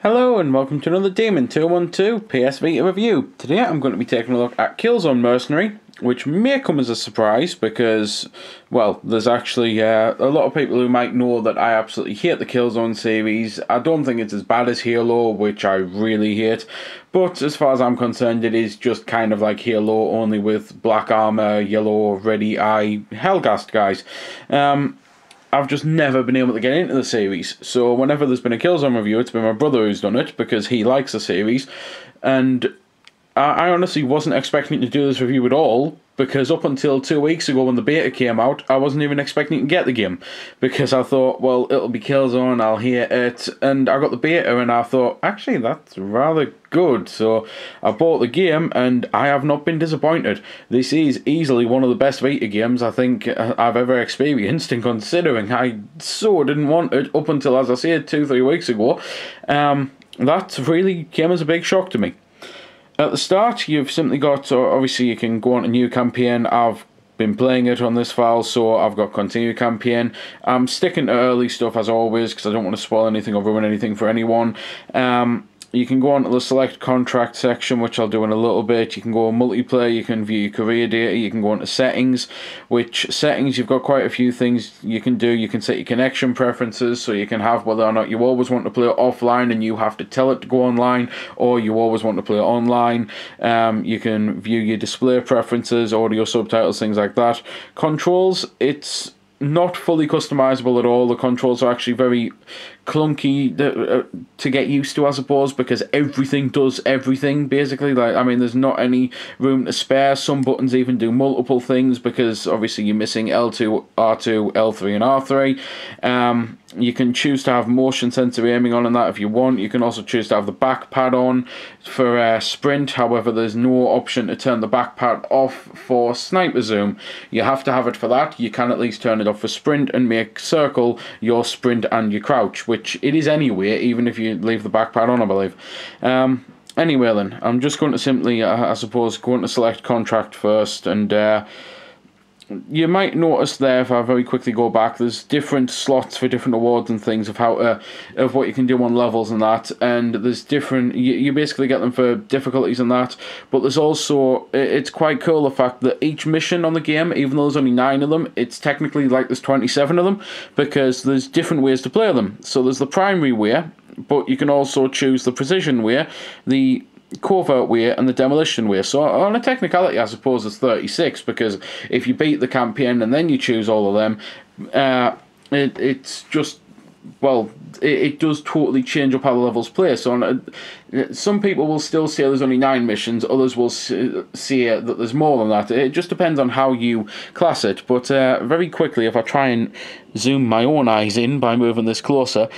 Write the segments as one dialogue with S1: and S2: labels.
S1: Hello and welcome to another Demon 212 PS Vita review. Today I'm going to be taking a look at Killzone Mercenary, which may come as a surprise because, well, there's actually a lot of people who might know that I absolutely hate the Killzone series. I don't think it's as bad as Halo, which I really hate, but as far as I'm concerned it is just kind of like Halo, only with black armor, yellow, ready eye, Hellgast guys. I've just never been able to get into the series, so whenever there's been a Killzone review, it's been my brother who's done it, because he likes the series, and I honestly wasn't expecting to do this review at all, because up until 2 weeks ago when the beta came out, I wasn't even expecting to get the game, because I thought, well, it'll be Killzone, I'll hate it, and I got the beta and I thought, actually, that's rather good, so I bought the game and I have not been disappointed. This is easily one of the best Vita games I think I've ever experienced, and considering I so didn't want it up until, as I said, 2-3 weeks ago, that really came as a big shock to me. At the start, you've simply got, obviously you can go on to new campaign. I've been playing it on this file, so I've got continue campaign. I'm sticking to early stuff as always, because I don't want to spoil anything or ruin anything for anyone. You can go on to the select contract section, which I'll do in a little bit. You can go on multiplayer, you can view your career data, you can go on to settings, which settings you've got quite a few things you can do. You can set your connection preferences, so you can have whether or not you always want to play it offline and you have to tell it to go online, or you always want to play it online. You can view your display preferences, audio, subtitles, things like that. Controls, it's not fully customizable at all. The controls are actually very clunky to get used to, I suppose, because everything does everything basically. Like, I mean, there's not any room to spare. Some buttons even do multiple things, because obviously you're missing L2, R2, L3 and R3. You can choose to have motion sensor aiming on and that if you want. You can also choose to have the back pad on for sprint. However, there's no option to turn the back pad off for sniper zoom. You have to have it for that. You can at least turn it off for sprint and make circle your sprint and your crouch, which it is anyway, even if you leave the back pad on, I believe. Anyway then, I'm just going to simply, I suppose, go into select contract first, and you might notice there, if I very quickly go back, there's different slots for different awards and things of of what you can do on levels and that, and there's different, you basically get them for difficulties and that, but there's also, it's quite cool the fact that each mission on the game, even though there's only 9 of them, it's technically like there's 27 of them, because there's different ways to play them. So there's the primary way, but you can also choose the precision way, the covert way and the demolition way. So on a technicality, I suppose it's 36, because if you beat the campaign and then you choose all of them, it's just, well, it does totally change up how the levels play. So some people will still say there's only 9 missions, others will say that there's more than that. It just depends on how you class it. But very quickly, if I try and zoom my own eyes in by moving this closer,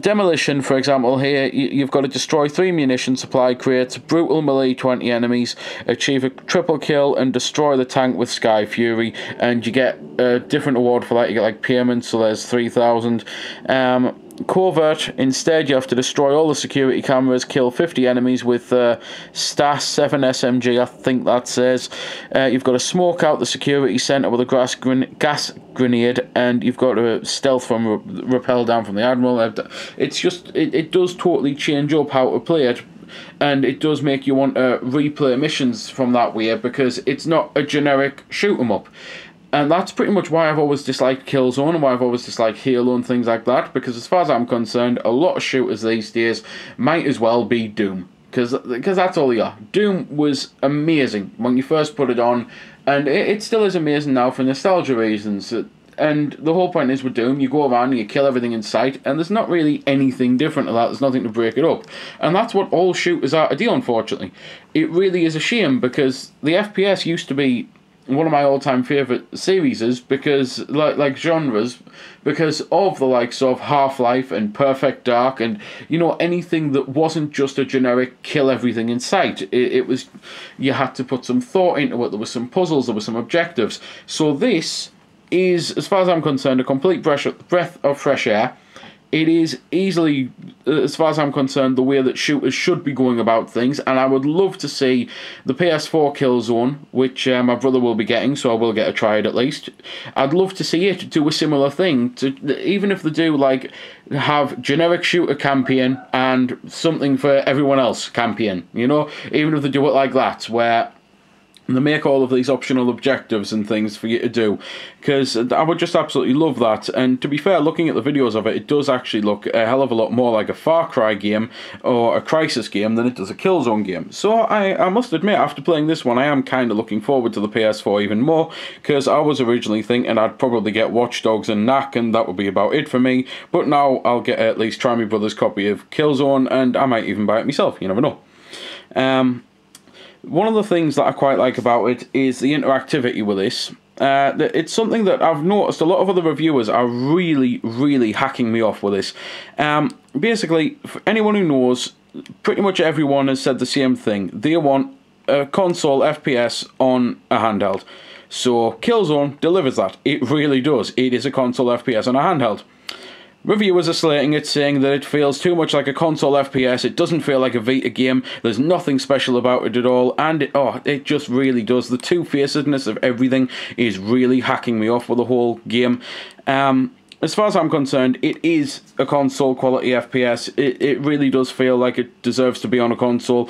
S1: demolition, for example, here you've got to destroy 3 munition supply crates, brutal melee 20 enemies, achieve a triple kill, and destroy the tank with Sky Fury, and you get a different award for that. You get like payments, so there's 3,000. Covert, instead you have to destroy all the security cameras, kill 50 enemies with Stas 7 SMG, I think that says. You've got to smoke out the security centre with a gas grenade, and you've got to stealth from rappel down from the Admiral. It's just, it does totally change up how to play it, and it does make you want to replay missions from that way, because it's not a generic shoot 'em up. And that's pretty much why I've always disliked Killzone and why I've always disliked Halo and things like that, because as far as I'm concerned, a lot of shooters these days might as well be Doom, because that's all they are. Doom was amazing when you first put it on, and it still is amazing now for nostalgia reasons. And the whole point is with Doom, you go around and you kill everything in sight, and there's not really anything different to that. There's nothing to break it up. And that's what all shooters are to do, unfortunately. It really is a shame, because the FPS used to be one of my all-time favourite series, because like genres, because of the likes of Half-Life and Perfect Dark, and you know, anything that wasn't just a generic kill everything in sight. It was, you had to put some thought into it. There were some puzzles, there were some objectives. So this is, as far as I'm concerned, a complete breath of fresh air. It is easily, as far as I'm concerned, the way that shooters should be going about things, and I would love to see the PS4 Killzone, which my brother will be getting, so I will get a try at least. I'd love to see it do a similar thing, even if they do, like, have generic shooter campaign and something for everyone else campaign, you know? Even if they do it like that, where they make all of these optional objectives and things for you to do, because I would just absolutely love that. And to be fair, looking at the videos of it, it does actually look a hell of a lot more like a Far Cry game or a Crysis game than it does a Killzone game. So I must admit, after playing this one, I am kind of looking forward to the PS4 even more, because I was originally thinking I'd probably get Watch Dogs and Knack, and that would be about it for me. But now I'll get at least try my brother's copy of Killzone, and I might even buy it myself, you never know. One of the things that I quite like about it is the interactivity with this. It's something that I've noticed a lot of other reviewers are really hacking me off with this. Basically, for anyone who knows, pretty much everyone has said the same thing. They want a console FPS on a handheld. So Killzone delivers that. It really does. It is a console FPS on a handheld. Reviewers are slating it, saying that it feels too much like a console FPS, it doesn't feel like a Vita game, there's nothing special about it at all, and it just really does. The two-facedness of everything is really hacking me off with the whole game. As far as I'm concerned, it is a console quality FPS. It really does feel like it deserves to be on a console.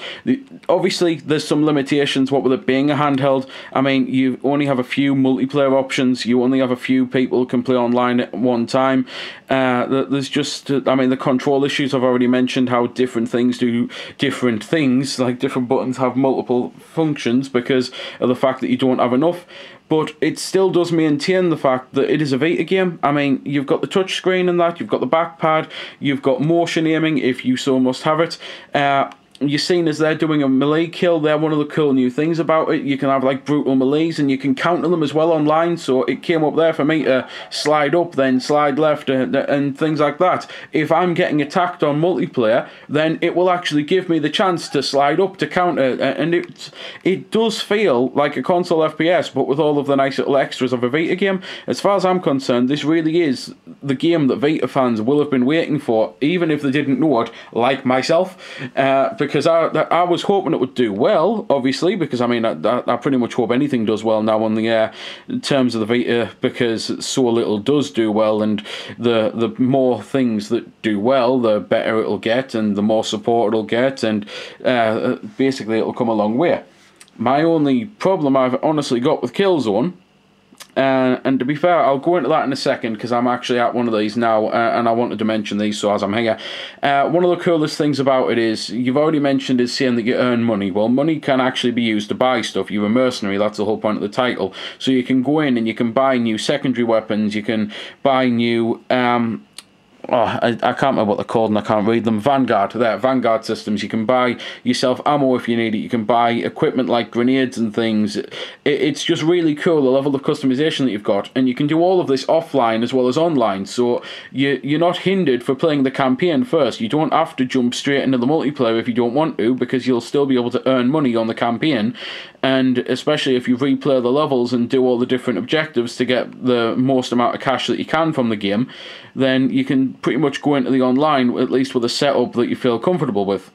S1: Obviously, there's some limitations, what with it being a handheld. I mean, you only have a few multiplayer options. You only have a few people who can play online at one time. There's just, I mean, the control issues I've already mentioned, how different things do different things. Like, different buttons have multiple functions because of the fact that you don't have enough. But it still does maintain the fact that it is a Vita game. I mean, you've got the touchscreen and that, you've got the back pad, you've got motion aiming if you so must have it. You're seen as they're doing a melee kill. They're one of the cool new things about it. You can have like brutal melees and you can counter them as well online. So it came up there for me to slide up, then slide left and things like that. If I'm getting attacked on multiplayer, then it will actually give me the chance to slide up to counter. And it does feel like a console FPS, but with all of the nice little extras of a Vita game. As far as I'm concerned, this really is the game that Vita fans will have been waiting for, even if they didn't know it, like myself. Because I was hoping it would do well, obviously, because I mean, I pretty much hope anything does well now on the in terms of the Vita, because so little does do well, and the more things that do well, the better it'll get, and the more support it'll get, and basically it'll come a long way. My only problem I've honestly got with Killzone, and to be fair, I'll go into that in a second because I'm actually at one of these now, and I wanted to mention these so as I'm here. One of the coolest things about it is, you've already mentioned, is saying that you earn money. Well, money can actually be used to buy stuff. You're a mercenary, that's the whole point of the title. So you can go in and you can buy new secondary weapons, you can buy new I can't remember what they're called and I can't read them. Vanguard systems. You can buy yourself ammo if you need it. You can buy equipment like grenades and things. It's just really cool, the level of customization that you've got, and you can do all of this offline as well as online, so you're not hindered for playing the campaign first. You don't have to jump straight into the multiplayer if you don't want to, because you'll still be able to earn money on the campaign, and especially if you replay the levels and do all the different objectives to get the most amount of cash that you can from the game, then you can pretty much go into the online, at least with a setup that you feel comfortable with.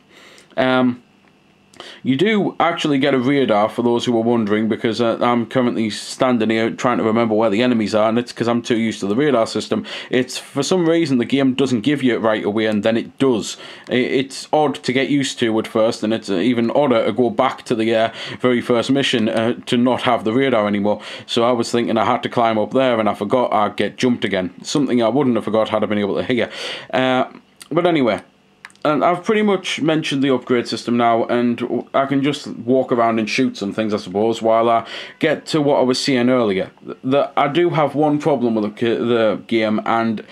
S1: You do actually get a radar, for those who are wondering, because I'm currently standing here trying to remember where the enemies are, and it's because I'm too used to the radar system. It's, for some reason, the game doesn't give you it right away, and then it does. It's odd to get used to at first, and it's even odder to go back to the very first mission to not have the radar anymore. So I was thinking I had to climb up there, and I forgot I'd get jumped again. Something I wouldn't have forgot had I been able to hear. But anyway, and I've pretty much mentioned the upgrade system now, and I can just walk around and shoot some things, I suppose, while I get to what I was saying earlier. I do have one problem with the game, and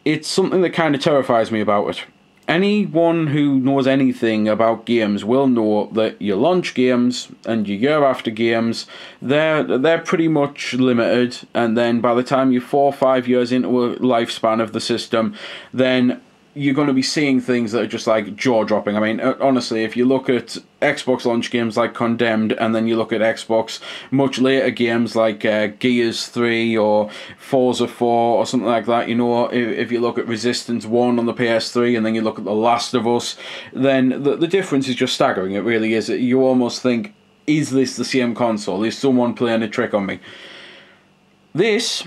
S1: it's something that kind of terrifies me about it. Anyone who knows anything about games will know that your launch games and your year after games, they're pretty much limited, and then by the time you're 4 or 5 years into a lifespan of the system, then you're going to be seeing things that are just like jaw-dropping. I mean, honestly, if you look at Xbox launch games like Condemned, and then you look at Xbox much later games like Gears 3 or Forza 4 or something like that, you know, if you look at Resistance 1 on the PS3 and then you look at The Last of Us, then the difference is just staggering. It really is. You almost think, is this the same console? Is someone playing a trick on me? This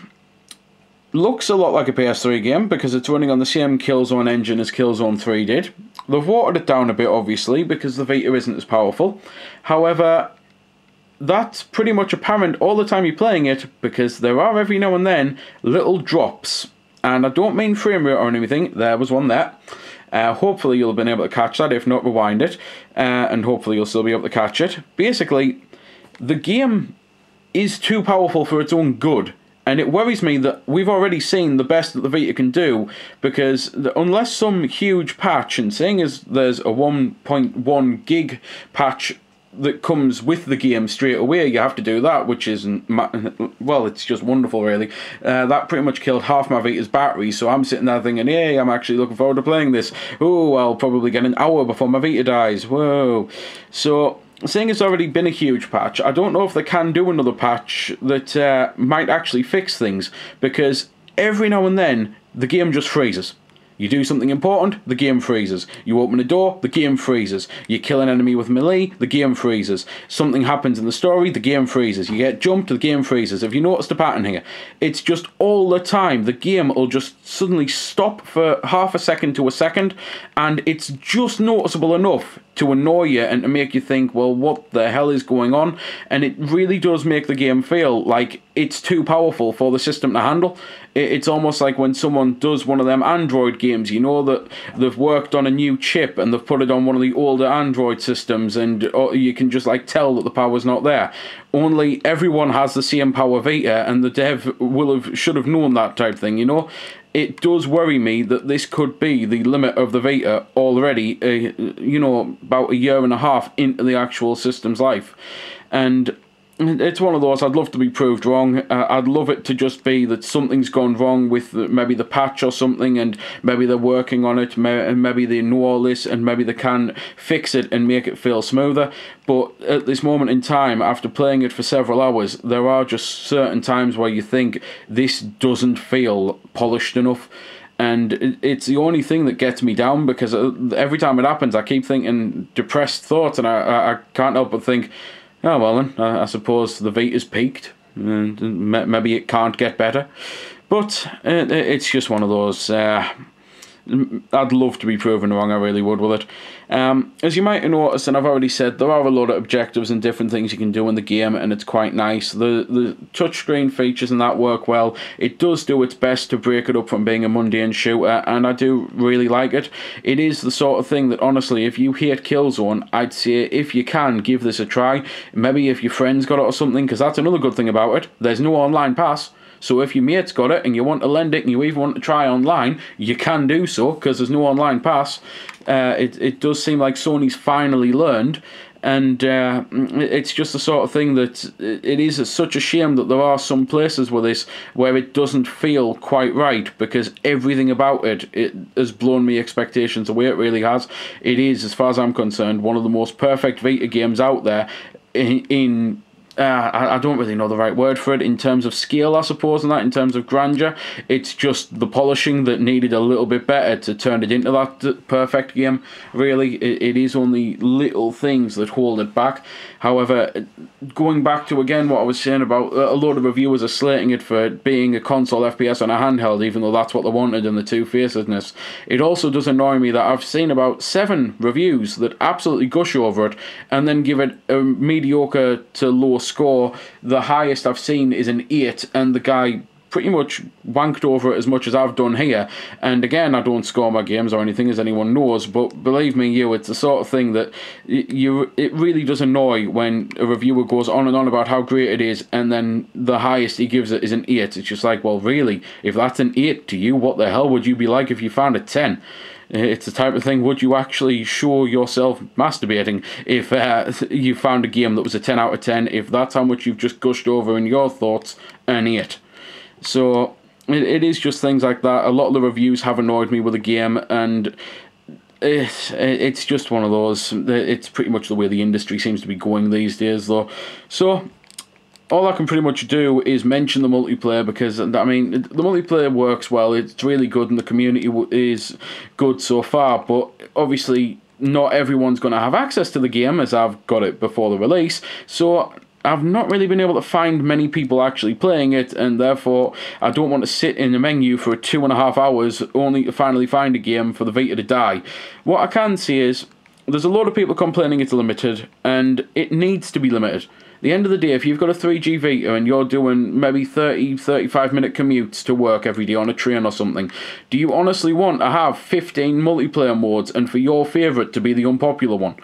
S1: looks a lot like a PS3 game because it's running on the same Killzone engine as Killzone 3 did. They've watered it down a bit, obviously, because the Vita isn't as powerful. However, that's pretty much apparent all the time you're playing it, because there are every now and then little drops. And I don't mean frame rate or anything, there was one there. Hopefully you'll have been able to catch that, if not rewind it. And hopefully you'll still be able to catch it. Basically, the game is too powerful for its own good. And it worries me that we've already seen the best that the Vita can do, because unless some huge patch, and seeing as there's a 1.1 gig patch that comes with the game straight away, you have to do that, which isn't, well, it's just wonderful, really. That pretty much killed half my Vita's battery, so I'm sitting there thinking, hey, I'm actually looking forward to playing this. Oh, I'll probably get an hour before my Vita dies. Whoa. So, seeing it's already been a huge patch, I don't know if they can do another patch that might actually fix things, because every now and then the game just freezes. You do something important, the game freezes. You open a door, the game freezes. You kill an enemy with melee, the game freezes. Something happens in the story, the game freezes. You get jumped, the game freezes. Have you noticed a pattern here? It's just all the time. The game will just suddenly stop for half a second to a second, and it's just noticeable enough to annoy you and to make you think, well, what the hell is going on? And it really does make the game feel like it's too powerful for the system to handle. It's almost like when someone does one of them Android games, you know, that they've worked on a new chip and they've put it on one of the older Android systems, and you can just like tell that the power's not there. Only everyone has the same power Vita, and the dev should have known that type thing, you know. It does worry me that this could be the limit of the Vita already, you know, about a year and a half into the actual system's life. And it's one of those, I'd love to be proved wrong. I'd love it to just be that something's gone wrong with maybe the patch or something, and maybe they're working on it, and maybe they know all this, and maybe they can fix it and make it feel smoother. But at this moment in time, after playing it for several hours, there are just certain times where you think this doesn't feel polished enough. And it's the only thing that gets me down, because every time it happens, I keep thinking depressed thoughts, and I can't help but think, oh, well then, I suppose the Vita's peaked, and maybe it can't get better. But it's just one of those, I'd love to be proven wrong, I really would with it. As you might have noticed, and I've already said, there are a lot of objectives and different things you can do in the game, and it's quite nice. The touchscreen features and that work well. It does do its best to break it up from being a mundane shooter, and I do really like it. It is the sort of thing that, honestly, if you hate Killzone, I'd say, if you can, give this a try. Maybe if your friend's got it or something, because that's another good thing about it. There's no online pass. So if your mate's got it and you want to lend it and you even want to try online, you can do so, because there's no online pass. It does seem like Sony's finally learned, and it's just the sort of thing that it is such a shame that there are some places with this where it doesn't feel quite right, because everything about it has blown me expectations away. It really has. It is, as far as I'm concerned, one of the most perfect Vita games out there I don't really know the right word for it, in terms of scale, I suppose, and that, in terms of grandeur. It's just the polishing that needed a little bit better to turn it into that perfect game, really. It is only little things that hold it back. However, going back to, again, what I was saying about a lot of reviewers are slating it for being a console FPS on a handheld, even though that's what they wanted, and the two-facedness. It also does annoy me that I've seen about 7 reviews that absolutely gush over it, and then give it a mediocre to low score. The highest I've seen is an 8, and the guy pretty much wanked over it as much as I've done here. And again, I don't score my games or anything, as anyone knows, but believe me, it's the sort of thing that it really does annoy when a reviewer goes on and on about how great it is, and then the highest he gives it is an 8. It's just like, well, really, if that's an 8 to you, what the hell would you be like if you found a 10? It's the type of thing, would you actually show yourself masturbating if you found a game that was a 10 out of 10, if that's how much you've just gushed over in your thoughts, an 8? So, it is just things like that. A lot of the reviews have annoyed me with the game, and it's just one of those. It's pretty much the way the industry seems to be going these days, though. So all I can pretty much do is mention the multiplayer, because, I mean, the multiplayer works well, it's really good, and the community is good so far, but obviously not everyone's going to have access to the game, as I've got it before the release, so I've not really been able to find many people actually playing it, and therefore I don't want to sit in the menu for 2.5 hours only to finally find a game for the Vita to die. What I can see is there's a lot of people complaining it's limited, and it needs to be limited. At the end of the day, if you've got a 3G Vita and you're doing maybe 30-35 minute commutes to work every day on a train or something, do you honestly want to have 15 multiplayer modes and for your favourite to be the unpopular one?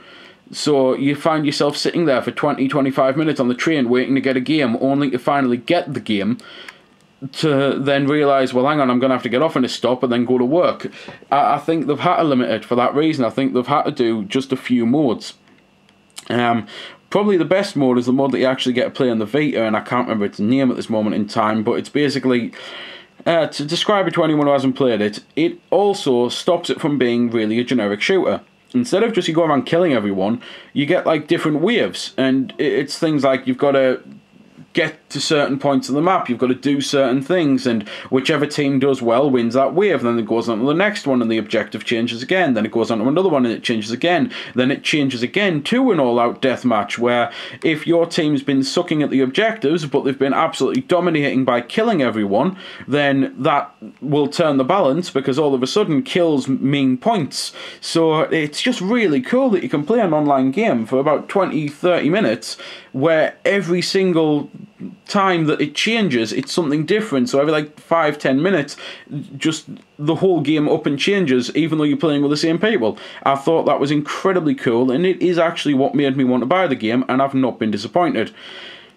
S1: So you find yourself sitting there for 20-25 minutes on the train waiting to get a game, only to finally get the game, to then realise, well, hang on, I'm going to have to get off in a stop and then go to work. I think they've had to limit it for that reason. I think they've had to do just a few modes. Probably the best mode is the mode that you actually get to play on the Vita, and I can't remember its name at this moment in time, but it's basically, to describe it to anyone who hasn't played it, it also stops it from being really a generic shooter. Instead of just you go around killing everyone, you get like different waves, and it's things like you've got to get to certain points of the map, you've got to do certain things, and whichever team does well wins that wave. Then it goes on to the next one and the objective changes again, then it goes on to another one and it changes again, then it changes again to an all-out deathmatch, where if your team's been sucking at the objectives but they've been absolutely dominating by killing everyone, then that will turn the balance, because all of a sudden kills mean points. So it's just really cool that you can play an online game for about 20-30 minutes where every single time that it changes, it's something different. So every like 5-10 minutes, just the whole game up and changes, even though you're playing with the same people. I thought that was incredibly cool, and it is actually what made me want to buy the game, and I've not been disappointed.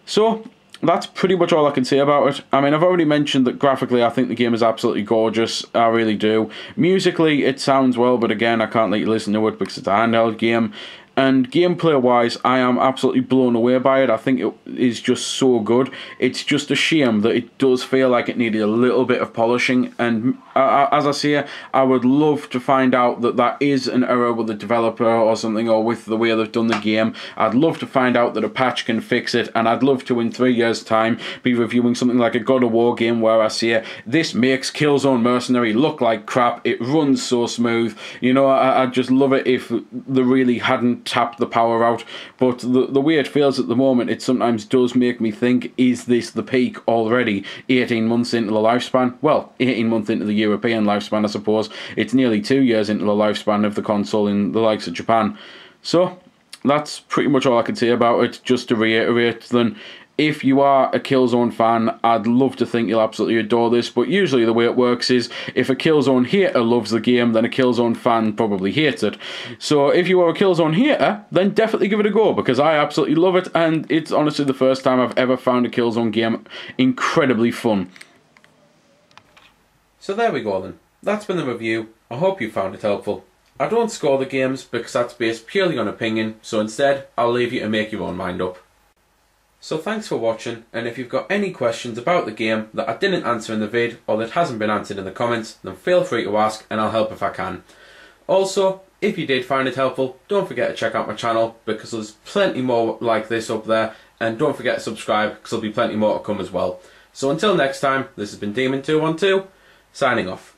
S1: So that's pretty much all I can say about it. I mean, I've already mentioned that graphically I think the game is absolutely gorgeous. I really do. Musically it sounds well, but again, I can't let you listen to it because it's a handheld game. And gameplay-wise, I am absolutely blown away by it. I think it is just so good. It's just a shame that it does feel like it needed a little bit of polishing. And as I say, I would love to find out that that is an error with the developer or something, or with the way they've done the game. I'd love to find out that a patch can fix it. And I'd love to, in 3 years' time, be reviewing something like a God of War game where I say, this makes Killzone Mercenary look like crap. It runs so smooth. You know, I'd just love it if they really hadn't tapped the power out, but the way it feels at the moment, it sometimes does make me think, is this the peak already, 18 months into the lifespan? Well, 18 months into the European lifespan, I suppose. It's nearly 2 years into the lifespan of the console in the likes of Japan. So that's pretty much all I can say about it. Just to reiterate, then, if you are a Killzone fan, I'd love to think you'll absolutely adore this, but usually the way it works is, if a Killzone hater loves the game, then a Killzone fan probably hates it. So if you are a Killzone hater, then definitely give it a go, because I absolutely love it, and it's honestly the first time I've ever found a Killzone game incredibly fun. So there we go then. That's been the review. I hope you found it helpful. I don't score the games because that's based purely on opinion, so instead I'll leave you to make your own mind up. So thanks for watching, and if you've got any questions about the game that I didn't answer in the vid, or that hasn't been answered in the comments, then feel free to ask and I'll help if I can. Also, if you did find it helpful, don't forget to check out my channel, because there's plenty more like this up there, and don't forget to subscribe because there'll be plenty more to come as well. So until next time, this has been Demon212, signing off.